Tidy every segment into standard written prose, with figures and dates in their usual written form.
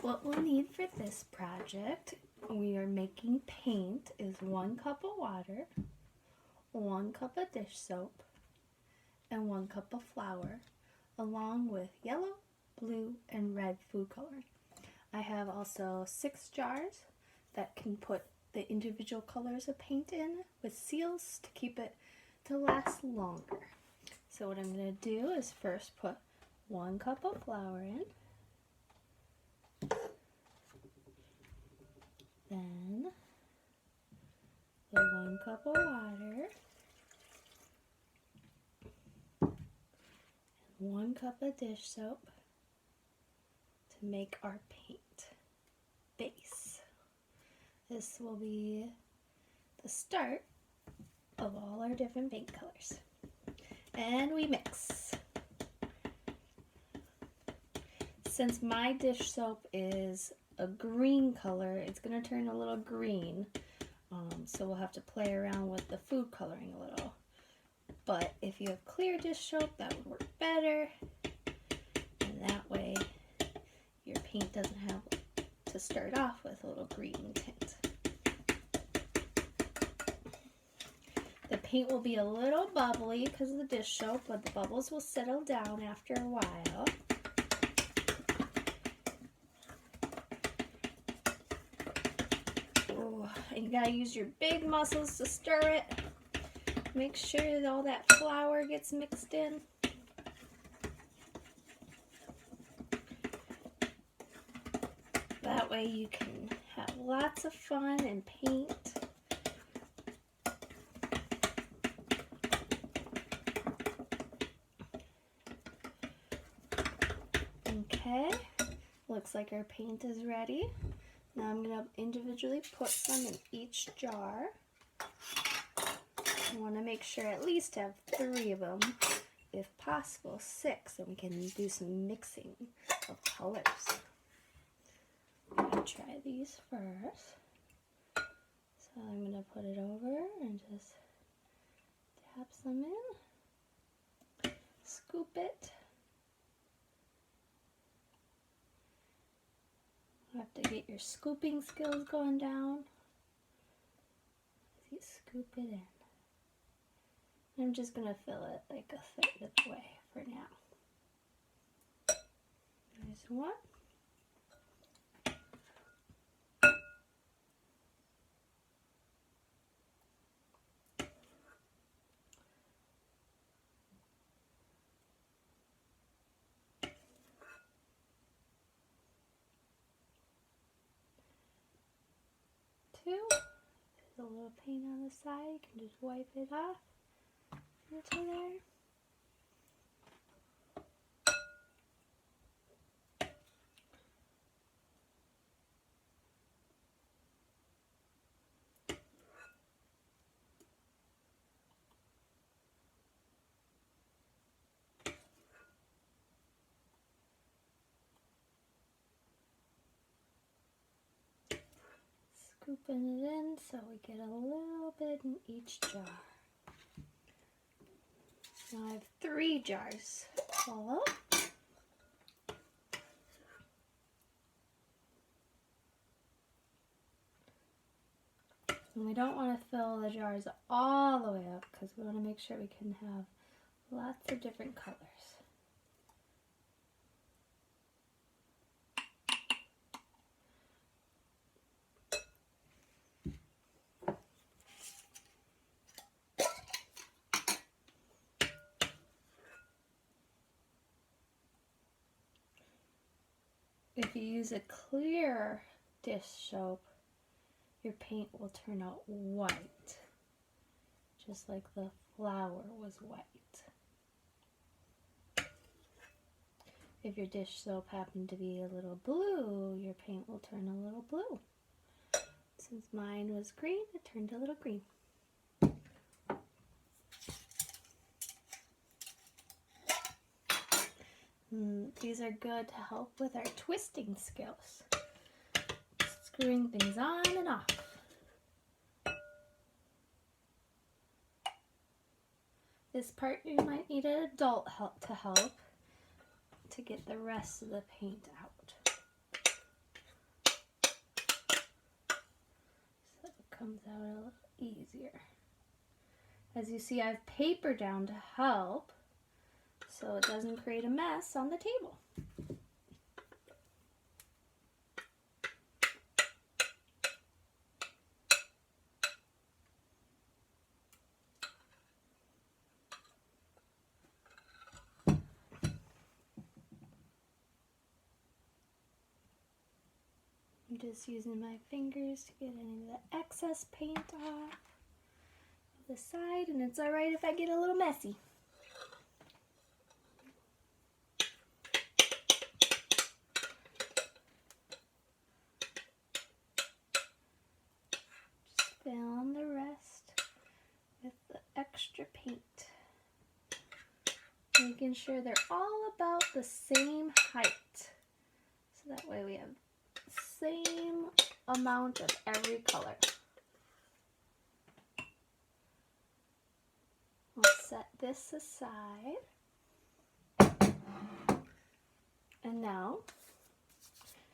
What we'll need for this project, we are making paint, is 1 cup of water, 1 cup of dish soap, and 1 cup of flour, along with yellow, blue, and red food coloring. I have also 6 jars that can put the individual colors of paint in with seals to keep it to last longer. So what I'm going to do is first put 1 cup of flour in, then the 1 cup of water, and 1 cup of dish soap to make our paint base. This will be the start of all our different paint colors. And we mix. Since my dish soap is a green color, it's going to turn a little green. So we'll have to play around with the food coloring a little. But if you have clear dish soap, that would work better. And that way your paint doesn't have to start off with a little green tint. The paint will be a little bubbly because of the dish soap, but the bubbles will settle down after a while. Ooh, and you gotta use your big muscles to stir it. Make sure that all that flour gets mixed in. That way you can have lots of fun and paint. Okay, looks like our paint is ready. Now I'm going to individually put some in each jar. I want to make sure at least have 3 of them, if possible 6, and we can do some mixing of colors. I'm going to try these first. So I'm going to put it over and just tap some in, scoop it. You have to get your scooping skills going down. You scoop it in. I'm just going to fill it like a third of the way for now. There's 1. 2. There's a little paint on the side. You can just wipe it off into there. Scooping it in so we get a little bit in each jar. Now I have 3 jars full. And we don't want to fill the jars all the way up because we want to make sure we can have lots of different colors. If you use a clear dish soap, your paint will turn out white, just like the flour was white. If your dish soap happened to be a little blue, your paint will turn a little blue. Since mine was green, it turned a little green. These are good to help with our twisting skills. Screwing things on and off. This part you might need an adult help to get the rest of the paint out. comes out a little easier. As you see, I have paper down to help so it doesn't create a mess on the table. I'm just using my fingers to get any of the excess paint off the side, and it's alright if I get a little messy. Just fill in the rest with the extra paint. Making sure they're all about the same height. So that way we have same amount of every color. I'll set this aside. And now,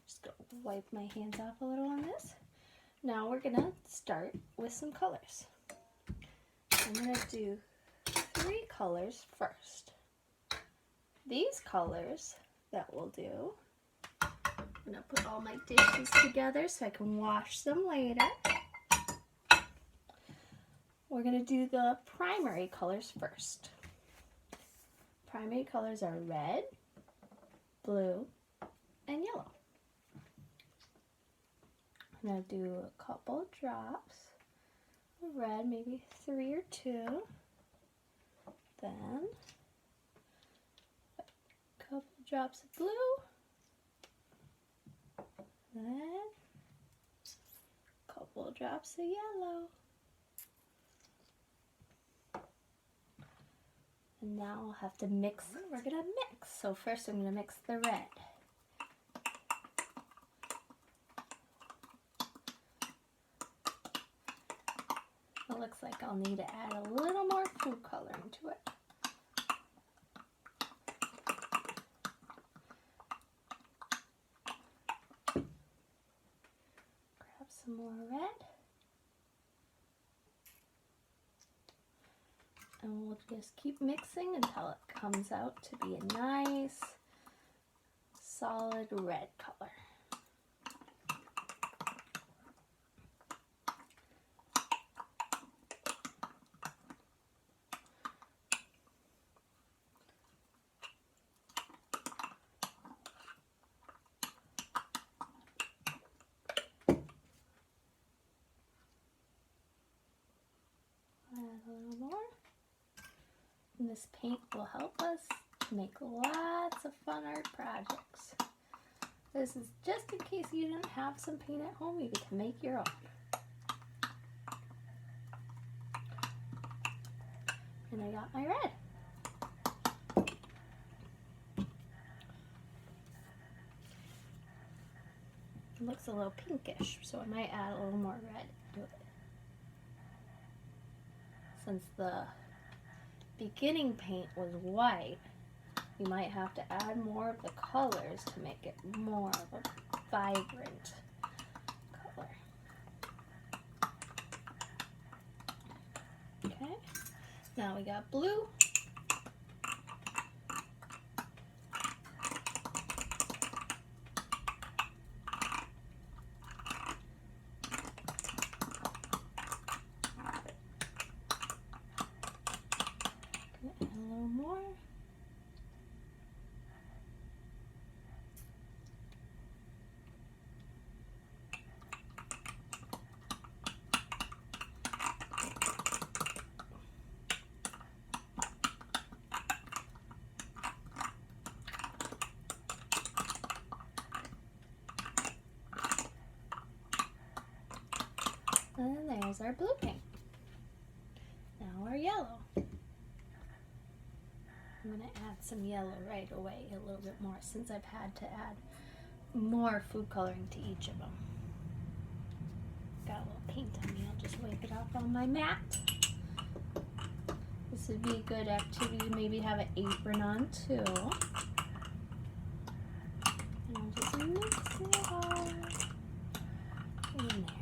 just gonna wipe my hands off a little on this. Now we're gonna start with some colors. I'm gonna do 3 colors first. These colors that we'll do, I'm going to put all my dishes together so I can wash them later. We're going to do the primary colors first. Primary colors are red, blue, and yellow. I'm going to do a couple drops of red, maybe 3 or 2. Then a couple drops of blue. Then a couple of drops of yellow. And now I'll have to mix. We're going to mix. So first I'm going to mix the red. It looks like I'll need to add a little more food coloring to it. Some more red, and we'll just keep mixing until it comes out to be a nice solid red color. A little more. And this paint will help us make lots of fun art projects. This is just in case you don't have some paint at home, you can make your own. And I got my red. It looks a little pinkish, so I might add a little more red to it. Since the beginning paint was white, you might have to add more of the colors to make it more of a vibrant color. Okay, now we got blue. A little more. And then there's our blue paint. Now our yellow. I'm going to add some yellow right away, a little bit more, since I've had to add more food coloring to each of them. Got a little paint on me, I'll just wipe it off on my mat. This would be a good activity to maybe have an apron on too. And I'll just mix it all in there.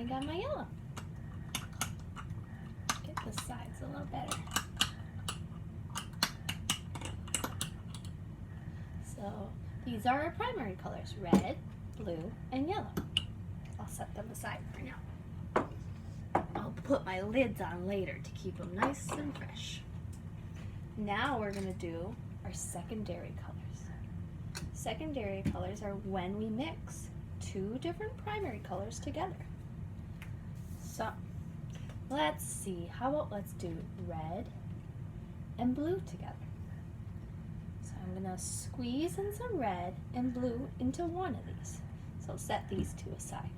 got my yellow. Get the sides a little better. So these are our primary colors, red, blue, and yellow. I'll set them aside for now. I'll put my lids on later to keep them nice and fresh. Now we're going to do our secondary colors. Secondary colors are when we mix two different primary colors together. So let's see, how about let's do red and blue together. So I'm going to squeeze in some red and blue into one of these. So I'll set these two aside.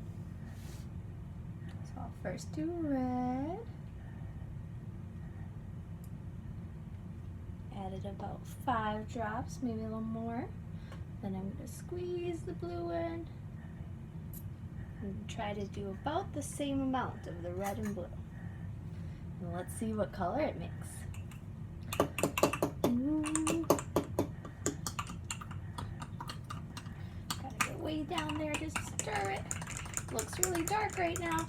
So I'll first do red. Added about 5 drops, maybe a little more. Then I'm going to squeeze the blue in and try to do about the same amount of the red and blue. And let's see what color it makes. Ooh. Gotta get way down there to stir it. Looks really dark right now.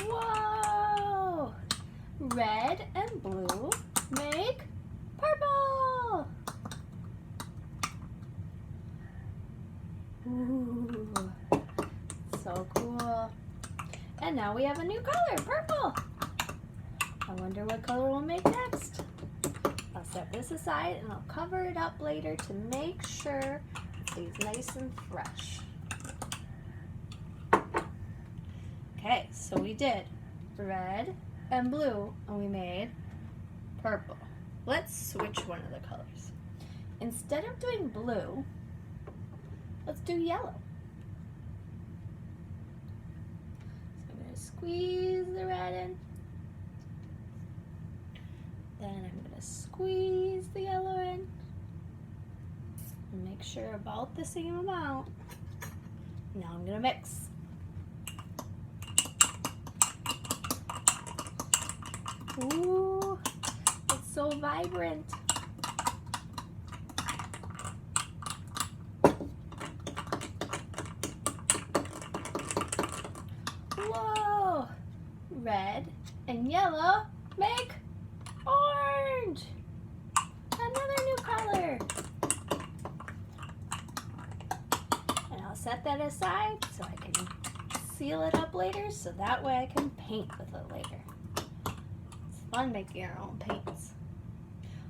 Whoa! Red and blue make purple! Ooh, so cool. And now we have a new color, purple. I wonder what color we'll make next. I'll set this aside and I'll cover it up later to make sure it stays nice and fresh. Okay, so we did red and blue and we made purple. Let's switch one of the colors. Instead of doing blue, let's do yellow. So I'm going to squeeze the red in. Then I'm going to squeeze the yellow in. And make sure about the same amount. Now I'm going to mix. Ooh, it's so vibrant. Whoa! Red and yellow make orange. Another new color. And I'll set that aside so I can seal it up later so that way I can paint with it later. Fun making our own paints.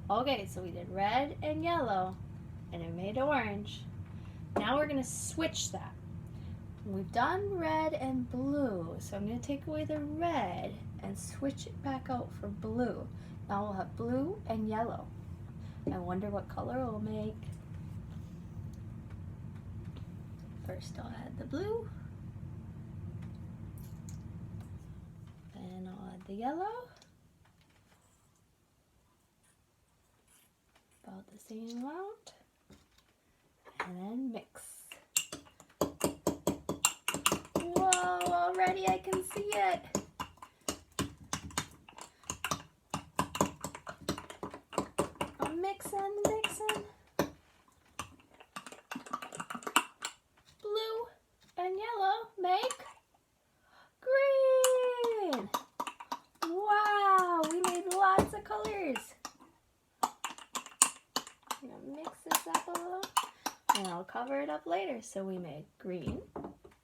Okay, so we did red and yellow and it made orange. Now we're going to switch that. We've done red and blue, so I'm going to take away the red and switch it back out for blue. Now we'll have blue and yellow. I wonder what color we'll make. First I'll add the blue. Then I'll add the yellow. About the same amount, and then mix. Whoa, already I can see it. I'm mixing. Blue and yellow make green. Wow, we made lots of colors. I'm going to mix this up a little and I'll cover it up later. So we made green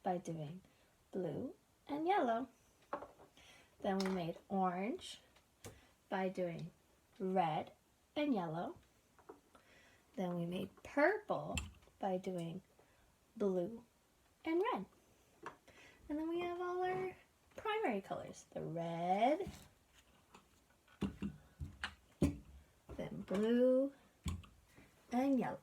by doing blue and yellow. Then we made orange by doing red and yellow. Then we made purple by doing blue and red. And then we have all our primary colors. The red, then blue, and yellow.